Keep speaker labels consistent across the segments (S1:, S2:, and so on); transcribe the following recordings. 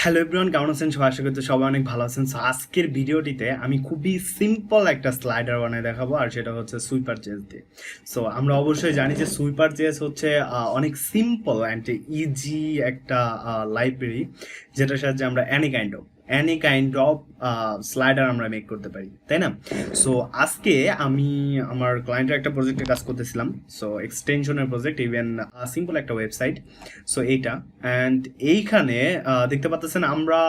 S1: Hello everyone, কেমন আছেন সবাই? আশা করতে সবাই অনেক ভালো আছেন। সো আজকের ভিডিওটিতে আমি খুবই সিম্পল একটা স্লাইডার বানিয়ে দেখাবো, আর সেটা হচ্ছে সুইপার জেস দিয়ে। সো আমরা অবশ্যই জানি যে সুইপার জেস হচ্ছে অনেক সিম্পল অ্যান্ড ইজি একটা লাইব্রেরি, যেটার সাহায্যে আমরা এনি কাইন্ড অফ স্লাইডার আমরা মেক করতে পারি, তাই না? সো আজকে আমি আমার ক্লায়েন্টের একটা প্রজেক্টে কাজ করতেছিলাম। সো এক্সটেনশনের প্রজেক্ট, ইভেন সিম্পল একটা ওয়েবসাইট। সো এইটা অ্যান্ড এইখানে দেখতে পাচ্ছেন আমরা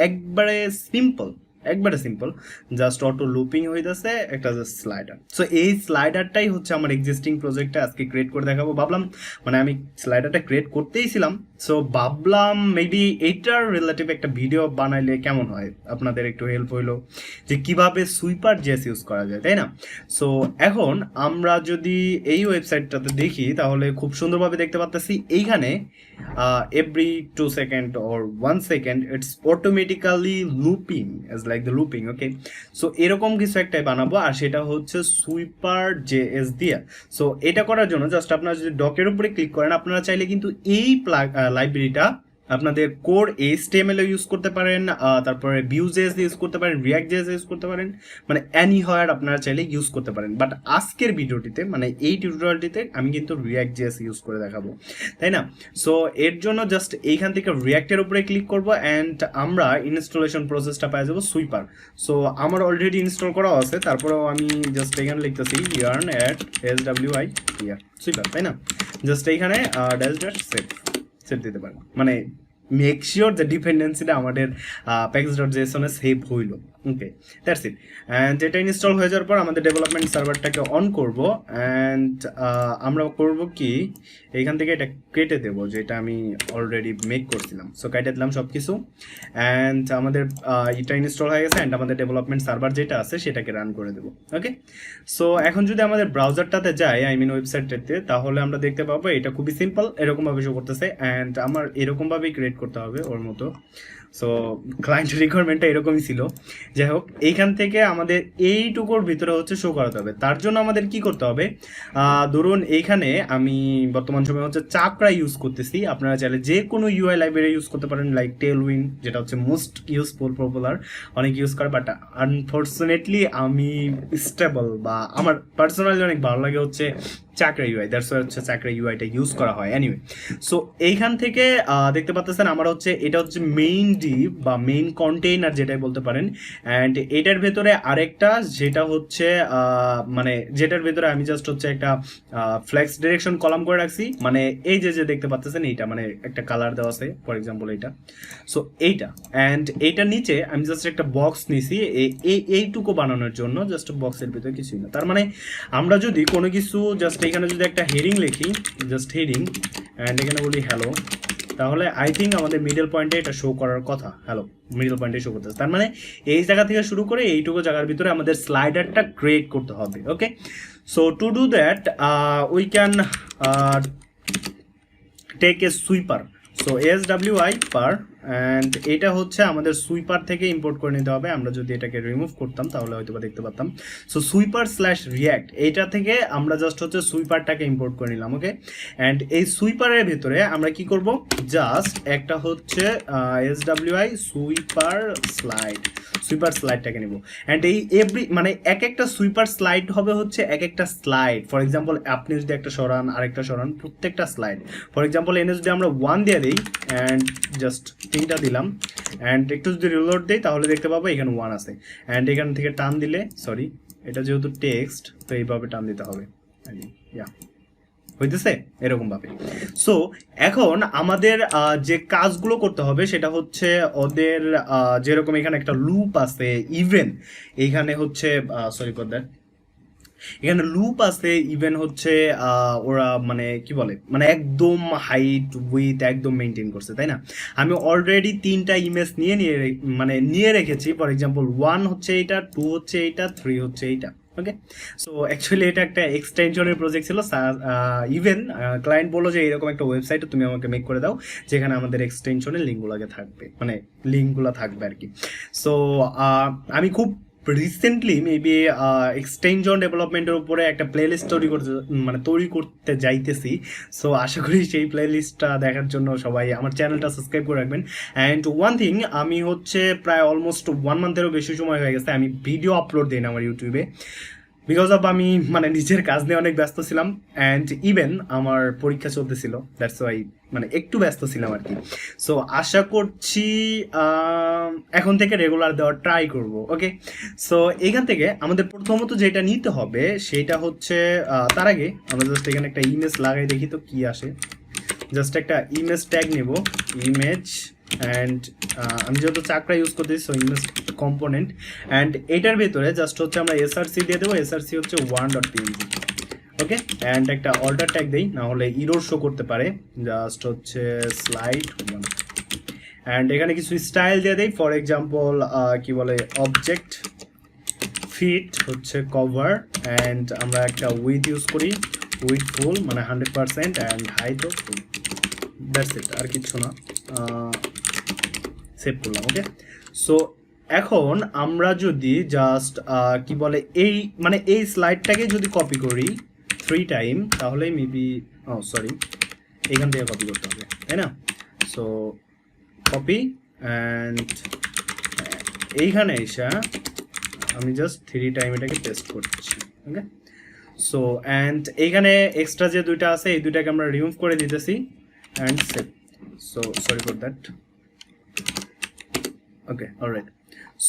S1: একবারে সিম্পল জাস্ট অটো লুপিং হইতেছে একটা জাস্ট স্লাইডার। সো এই স্লাইডারটাই হচ্ছে আমার এক্সিস্টিং প্রজেক্টে আজকে ক্রিয়েট করে দেখাবো। ভাবলাম মানে আমি স্লাইডারটা ক্রিয়েট করতেই ছিলাম, সো ভাবলাম মেবি এইটার রিলেটিভ একটা ভিডিও বানাইলে কেমন হয়, আপনাদের একটু হেল্প হইলো যে কিভাবে সুইপার জেস ইউজ করা যায়, তাই না? সো এখন আমরা যদি এই ওয়েবসাইটটাতে দেখি তাহলে খুব সুন্দরভাবে দেখতে পাচ্ছি এইখানে every 2 second or 1 second it's automatically looping as like the looping, okay? So এরকম কিছু একটাই বানাবো, আর সেটা হচ্ছে সুইপার জেএস দিয়ে। সো এটা করার জন্য জাস্ট আপনারা যদি ডকের উপরে ক্লিক করেন, আপনারা চাইলে কিন্তু এই লাইব্রেরিটা আপনাদের কোর HTML ইউজ করতে পারেন, তারপরে Vue.js ইউজ করতে পারেন, ReactJS ইউজ করতে পারেন, মানে এনিহোয়ার আপনারা চাইলে ইউজ করতে পারেন। বাট আজকের ভিডিওটিতে মানে এই টিউটোরিয়ালটিতে আমি কিন্তু ReactJS ইউজ করে দেখাবো, তাই না? সো এর জন্য জাস্ট এইখান থেকে রিয়াক্টের উপরে ক্লিক করব অ্যান্ড আমরা ইনস্টলেশন প্রসেসটা পেয়ে যাবো সুইপার। সো আমার অলরেডি ইনস্টল করা আছে, তারপরেও আমি জাস্ট এখানে লিখতেছি ইয়ার্ন অ্যাট SWI সুইপার, তাই না? জাস্ট এইখানে সেভ দিতে পারেন, মানে মেক শিওর যে ডিপেন্ডেন্সিটা আমাদের package.json এ সেভ হইল। ওকে, দ্যাটস ইট। অ্যান্ড এটা ইনস্টল হয়ে যাওয়ার পর আমাদের ডেভেলপমেন্ট সার্ভারটাকে অন করব অ্যান্ড আমরা করব কি, এইখান থেকে এটা কেটে দেবো যেটা আমি অলরেডি মেক করছিলাম। সো কেটে দিলাম সব কিছু অ্যান্ড আমাদের এটা ইনস্টল হয়ে গেছে অ্যান্ড আমাদের ডেভেলপমেন্ট সার্ভার যেটা আছে সেটাকে রান করে দেবো। ওকে, সো এখন যদি আমাদের ব্রাউজারটাতে যাই, আই মিন ওয়েবসাইটটাতে, তাহলে আমরা দেখতে পাবো এটা খুবই সিম্পল, এরকমভাবে শো করতেছে অ্যান্ড আমার এরকমভাবেই ক্রিয়েট করতে হবে ওর মতো। সো ক্লায়েন্ট রিকোয়ারমেন্টটা এরকমই ছিল। যাই হোক, এইখান থেকে আমাদের এইটুকুর ভিতরে হচ্ছে শো করাতে হবে। তার জন্য আমাদের কি করতে হবে, ধরুন এইখানে আমি বর্তমান সময় হচ্ছে চাকরা ইউজ করতেছি, আপনারা চাইলে যে কোনো ইউআই লাইব্রেরি ইউজ করতে পারেন, লাইক টেলউইন, যেটা হচ্ছে মোস্ট ইউজফুল পপুলার, অনেক ইউজ করে। বাট আনফর্চুনেটলি আমি স্টেবল বা আমার পার্সোনালি অনেক ভালো লাগে হচ্ছে চাকরা ইউআই, দ্যাটস ওয়াই হচ্ছে চাকরা ইউআইটা ইউজ করা হয়। এনিওয়ে, সো এইখান থেকে দেখতে পাচ্ছেন আমার হচ্ছে এটা হচ্ছে মেইন ডিভ বা মেইন কন্টেইনার যেটাই বলতে পারেন। অ্যান্ড এটার ভেতরে আরেকটা যেটা হচ্ছে মানে যেটার ভেতরে আমি জাস্ট হচ্ছে একটা ফ্লেক্স ডিরেকশন কলাম করে রাখছি, মানে এই যে দেখতে পাচ্ছেন এইটা, মানে একটা কালার দেওয়া আছে ফর এক্সাম্পল এইটা। সো এইটা অ্যান্ড এইটার নিচে আমি জাস্ট একটা বক্স নিছি এইটুকু বানানোর জন্য, জাস্ট বক্সের ভিতরে কিছুই না। তার মানে আমরা যদি কোনো কিছু জাস্ট এখানে যদি একটা হেডিং লিখি, জাস্ট হেডিং অ্যান্ড এখানে বলি হ্যালো, তাহলে আই থিঙ্ক আমাদের মিডল পয়েন্টে এটা শো করার কথা। হ্যালো মিডল পয়েন্টে শো করতেছে, তার মানে এই জায়গা থেকে শুরু করে এইটুকু জায়গার ভিতরে আমাদের স্লাইডারটা ক্রিয়েট করতে হবে। Okay, so to do that we can take a sweeper. So SWI পার, অ্যান্ড এটা হচ্ছে আমাদের সুইপার থেকে ইম্পোর্ট করে নিতে হবে। আমরা যদি এটাকে রিমুভ করতাম তাহলে হয়তো বা দেখতে পারতাম। সো সুইপার স্ল্যাশ রিয়াক্ট, এইটা থেকে আমরা জাস্ট হচ্ছে সুইপারটাকে ইম্পোর্ট করে নিলাম। ওকে, অ্যান্ড এই সুইপারের ভেতরে আমরা কি করব, জাস্ট একটা হচ্ছে SWI সুইপার স্লাইডটাকে নিব অ্যান্ড এই মানে এক একটা সুইপার স্লাইড হবে হচ্ছে এক একটা স্লাইড। ফর এক্সাম্পল আপনি যদি একটা সরান আরেকটা সরান, প্রত্যেকটা স্লাইড। ফর এক্সাম্পল এনে যদি আমরা 1 দিয়ে দিই অ্যান্ড জাস্ট 3টা দিলাম অ্যান্ড একটু যদি রিলোড দিই তাহলে দেখতে পাবো এখানে 1 আছে। অ্যান্ড এখান থেকে টান দিলে, সরি এটা যেহেতু টেক্সট তো এইভাবে টান দিতে হবে, হইতেছে এরকম ভাবে। সো এখন আমাদের যে কাজগুলো করতে হবে সেটা হচ্ছে ওদের যেরকম এখানে একটা লুপ আছে, ইভেন এইখানে হচ্ছে সরি ফর দ্যাট, এখানে লুপ আছে, ইভেন হচ্ছে ওরা মানে কি বলে, মানে একদম হাইট উইথ একদম মেনটেন করছে, তাই না? আমি অলরেডি 3টা ইমেজ নিয়ে রেখেছি। ফর এক্সাম্পল 1 হচ্ছে এইটা, 2 হচ্ছে এইটা, 3 হচ্ছে এইটা। ওকে, সো অ্যাকচুয়ালি এটা একটা এক্সটেনশনের প্রজেক্ট ছিল। ইভেন ক্লায়েন্ট বললো যে এরকম একটা ওয়েবসাইট তুমি আমাকে মেক করে দাও যেখানে আমাদের এক্সটেনশনের লিঙ্কগুলো থাকবে, মানে লিঙ্কগুলো থাকবে আর কি। সো আমি খুব রিসেন্টলি মেবি এক্সটেনশন ডেভেলপমেন্টের উপরে একটা প্লেলিস্ট তৈরি করতে যাইতেছি। সো আশা করি সেই প্লেলিস্টটা দেখার জন্য সবাই আমার চ্যানেলটা সাবস্ক্রাইব করে রাখবেন। অ্যান্ড ওয়ান থিং, আমি হচ্ছে প্রায় অলমোস্ট 1 মান্থেরও বেশি সময় হয়ে গেছে আমি ভিডিও আপলোড দিই না আমার ইউটিউবে, বিকজ অফ আমি নিজের কাজ নিয়ে অনেক ব্যস্ত ছিলাম, অ্যান্ড ইভেন আমার পরীক্ষা চলতেছিল, দ্যাটস ওয়াই একটু ব্যস্ত ছিলাম আর কি। সো আশা করছি এখন থেকে রেগুলার দেওয়ার ট্রাই করব। ওকে, সো এখান থেকে আমাদের প্রথমত যেটা নিতে হবে সেটা হচ্ছে তার আগে আমরা জাস্ট এখানে একটা ইমেজ লাগাই দেখি তো কি আসে। জাস্ট একটা ইমেজ ট্যাগ নেব, ইমেজ, অ্যান্ড আমি যেহেতু চাকরা ইউজ করতেছি সো ইমেজ কম্পোনেন্ট, অ্যান্ড এটার ভেতরে জাস্ট হচ্ছে আমরা এসআরসি দিয়ে দেবো, এসআরসি হচ্ছে 1.png। ওকে, অ্যান্ড একটা অল্টার ট্যাগ দেই, না হলে ইরোর শো করতে পারে। জাস্ট হচ্ছে স্লাইড 1, অ্যান্ড এখানে কিছু স্টাইল দিয়ে দেই, ফর এক্সাম্পল কি বলে অবজেক্ট ফিট হচ্ছে কভার, অ্যান্ড আমরা একটা উইথ ইউজ করি, width full 100%, and height of full, that's it, আর কিছু না। সেভ করলাম। ওকে, সো এখন আমরা যদি জাস্ট কি বলে এই স্লাইডটাকে যদি কপি করি 3 টাইম তাহলে মেবি সরি এখান থেকে কপি করতে হবে, তাই না? সো কপি, অ্যান্ড এইখানে এসে আমি জাস্ট 3 টাইম এটাকে পেস্ট করছি। ওকে, সো অ্যান্ড এইখানে এক্সট্রা যে দুইটা আছে এই দুইটাকে আমরা রিমুভ করে দিতেছি, and save. So sorry for that. Okay, alright.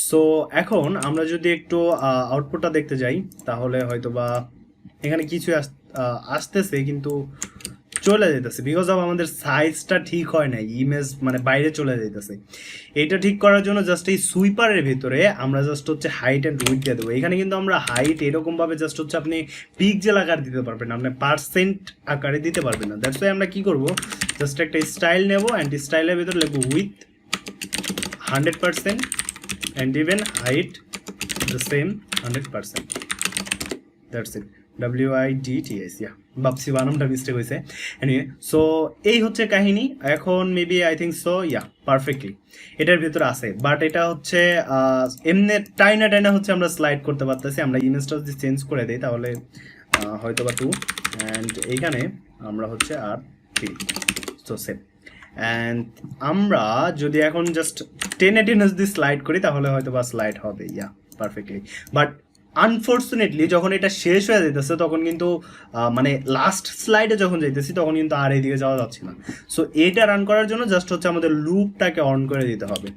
S1: So এখন আমরা যদি একটু আউটপুটটা দেখতে যাই তাহলে হয়তো বা এখানে কিছু আসতেছে কিন্তু চলে যেতেছে, বিকজ অফ আমাদের সাইজটা ঠিক হয় না, ইমেজ বাইরে চলে যেতেছে। এটা ঠিক করার জন্য জাস্ট এই সুইপারের ভিতরে আমরা জাস্ট হচ্ছে হাইট অ্যান্ড উইথ দিয়ে দেবো। এখানে কিন্তু আমরা হাইট এরকমভাবে জাস্ট হচ্ছে আপনি পিক্সেল আকার দিতে পারবেন না, আপনি পার্সেন্ট আকারে দিতে পারবেন না। দ্যাটস ওয়াই আমরা কি করবো, জাস্ট একটা স্টাইল নেবো, অ্যান্ড স্টাইলের ভিতরে লিখবো with 100%, and even height the same 100%. That's it, WIDTS, yeah, ভাবছি বানামটা মিস্টেক হয়েছে। এনিওয়ে, সো এই হচ্ছে কাহিনী। এখন maybe I think so yeah perfectly এটার ভিতরে আছে, বাট এটা হচ্ছে এমনি টাইনা হচ্ছে আমরা স্লাইড করতে পারতেছি। আমরা ইমেজটা যদি চেঞ্জ করে দিই তাহলে হয়তো বা 2, অ্যান্ড এইখানে আমরা হচ্ছে আর 3, সো সেভ। অ্যান্ড আমরা যদি এখন জাস্ট 1080 যদি স্লাইড করি তাহলে হয়তো বা স্লাইড হবে, ইয়া পারফেক্টলি। বাট আনফর্চুনেটলি যখন এটা শেষ হয়ে যেতেছে তখন কিন্তু লাস্ট স্লাইডে যখন যাইতেছি তখন কিন্তু আর এইদিকে যাওয়া যাচ্ছে না। সো এটা রান করার জন্য জাস্ট হচ্ছে আমাদের লুপটাকে অন করে দিতে হবে।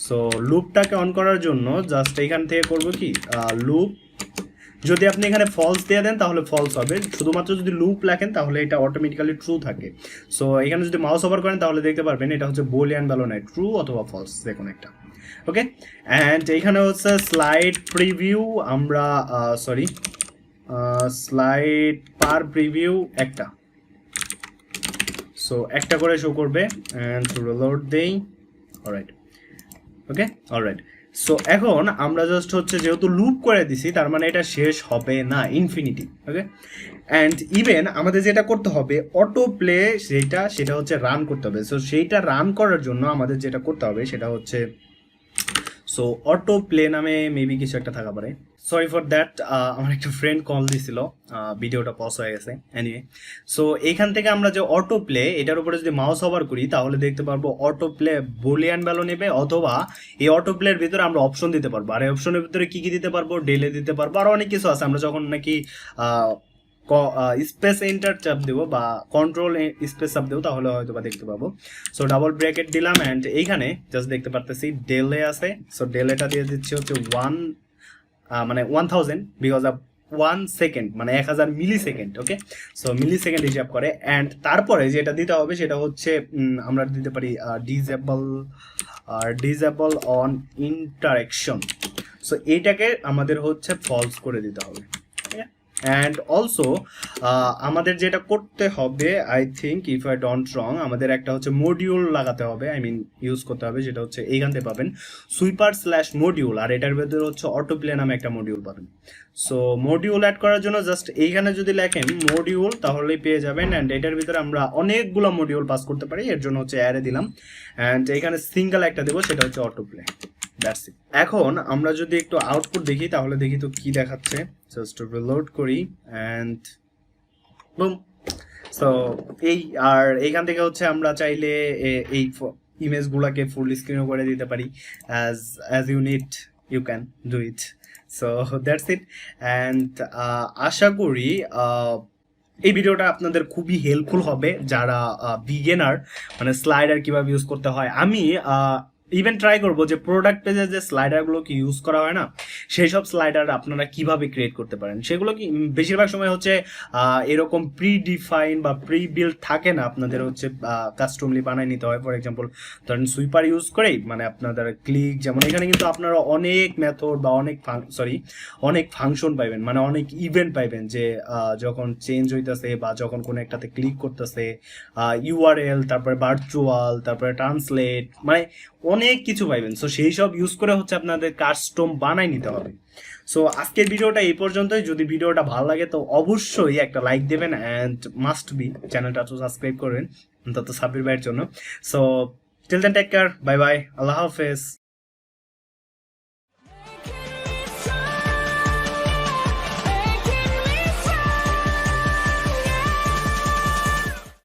S1: সো লুপটাকে অন করার জন্য জাস্ট এইখান থেকে করবো কি, লুপ, যদি আপনি এখানে ফলস দিয়ে দেন তাহলে ফলস হবে, শুধুমাত্র যদি লুপ লেখেন তাহলে এটা অটোমেটিক্যালি ট্রু থাকে। সো এখানে যদি মাউস ওভার করেন তাহলে দেখতে পারবেন এটা হচ্ছে বুলিয়ান ভ্যালু নয়, ট্রু অথবা ফলস যে কোনো একটা। ওকে, অ্যান্ড এইখানে হচ্ছে স্লাইড প্রিভিউ, আমরা স্লাইড পার প্রিভিউ একটা, সো একটা করে শো করবে, অ্যান্ড রিলোড দেই। অলরাইট, ওকে, অলরাইট। সো এখন আমরা জাস্ট হচ্ছে যেহেতু লুপ করে দিছি তার মানে এটা শেষ হবে না ইনফিনিটি। ওকে, অ্যান্ড ইভেন আমাদের যেটা করতে হবে অটো প্লে, সেটা হচ্ছে রান করতে হবে। সো সেইটা রান করার জন্য আমাদের যেটা করতে হবে সেটা হচ্ছে, সো অটো প্লে নামে মেবি কিছু একটা থাকা পারে, সরি ফর দ্যাট, আমার একটা ফ্রেন্ড কল দিছিল, ভিডিওটা পজ হয়ে গেছে। এনিওয়ে, সো এইখান থেকে আমরা যে অটো প্লে এটার উপরে যদি মাউস ওভার করি তাহলে দেখতে পারবো অটো প্লে বুলিয়ান ভ্যালু নেবে, অথবা এই অটো প্লের ভিতরে আমরা অপশন দিতে পারবো। আর এই অপশনের ভিতরে কি কি দিতে পারবো, ডেলে দিতে পারবো, আরো অনেক কিছু আছে। আমরা যখন নাকি স্পেস এন্টার চাপ দেবো বা কন্ট্রোল স্পেস চাপ দেবো তাহলে হয়তো বা দেখতে পাবো। সো ডাবল ব্র্যাকেট দিলাম, অ্যান্ড এইখানে জাস্ট দেখতে পারতেছি ডেলে আছে। সো ডেলেটা দিয়ে দিচ্ছি হচ্ছে 1000, because of 1 second 1000 millisecond. Okay, so millisecond হিসাব করে। অ্যান্ড তারপরে যেটা দিতে হবে সেটা হচ্ছে আমরা দিতে পারি ডিসেবল অন ইন্টারেকশন। সো এইটাকে আমাদের হচ্ছে ফলস করে দিতে হবে। অ্যান্ড অলসো আমাদের যেটা করতে হবে, I think if I don't wrong, আমাদের একটা হচ্ছে মডিউল লাগাতে হবে, ইউজ করতে হবে, যেটা হচ্ছে এইখান থেকে পাবেন সুইপার/মডিউল, আর এটার ভেতরে হচ্ছে অটো প্লে নামে একটা মডিউল পাবেন। সো মডিউল অ্যাড করার জন্য জাস্ট এইখানে যদি লেখেন মডিউল তাহলেই পেয়ে যাবেন। অ্যান্ড এটার ভিতরে আমরা অনেকগুলো মডিউল পাস করতে পারি, এর জন্য হচ্ছে অ্যারে দিলাম, অ্যান্ড এখানে সিঙ্গেল একটা দেবো, সেটা হচ্ছে অটো প্লে। That's it. এখন আমরা যদি একটু আউটপুট দেখি তাহলে দেখি তো কি দেখাচ্ছে। জাস্ট রিলোড করি অ্যান্ড বুম। সো এই আর এইখান থেকে হচ্ছে আমরা চাইলে এই ইমেজগুলোকে ফুল স্ক্রিনও করে দিতে পারি, as you need you can do it. So that's it. And আশা করি এই ভিডিওটা আপনাদের খুবই হেল্পফুল হবে যারা বিগিনার, মানে স্লাইডার কিভাবে ইউজ করতে হয়। আমি ইভেন ট্রাই করবো যে প্রোডাক্ট পেজে যে স্লাইডারগুলোকে ইউজ করা হয় না, সেই সব স্লাইডার আপনারা কিভাবে ক্রিয়েট করতে পারেন। সেগুলো কি বেশিরভাগ সময় হচ্ছে এরকম প্রি ডিফাইন বা প্রি বিল্ড থাকে না, আপনাদের হচ্ছে কাস্টমলি বানাই নিতে হয়। ফর এক্সাম্পল ধরেন সুইপার ইউজ করেই মানে আপনাদের ক্লিক, যেমন এখানে কিন্তু আপনারা অনেক মেথড বা অনেক ফাংশন পাইবেন, মানে অনেক ইভেন্ট পাইবেন যে যখন চেঞ্জ হইতেছে বা যখন কোনো একটাতে ক্লিক করতেছে, ইউআরএল, তারপরে ভার্চুয়াল, তারপরে ট্রান্সলেট, মানে অনেক কিছু পাইবেন। সো সেই সব ইউজ করে হচ্ছে আপনাদের কাস্টম বানাই নিতে হবে। সো আজকের ভিডিওটা এই পর্যন্তই। যদি ভিডিওটা ভালো লাগে তো অবশ্যই একটা লাইক দেবেন অ্যান্ড মাস্ট বি চ্যানেলটা তো সাবস্ক্রাইব করবেন অন্তত সাব্বির ভাইয়ের জন্য। So till then take care, bye bye, আল্লাহ হাফেজ।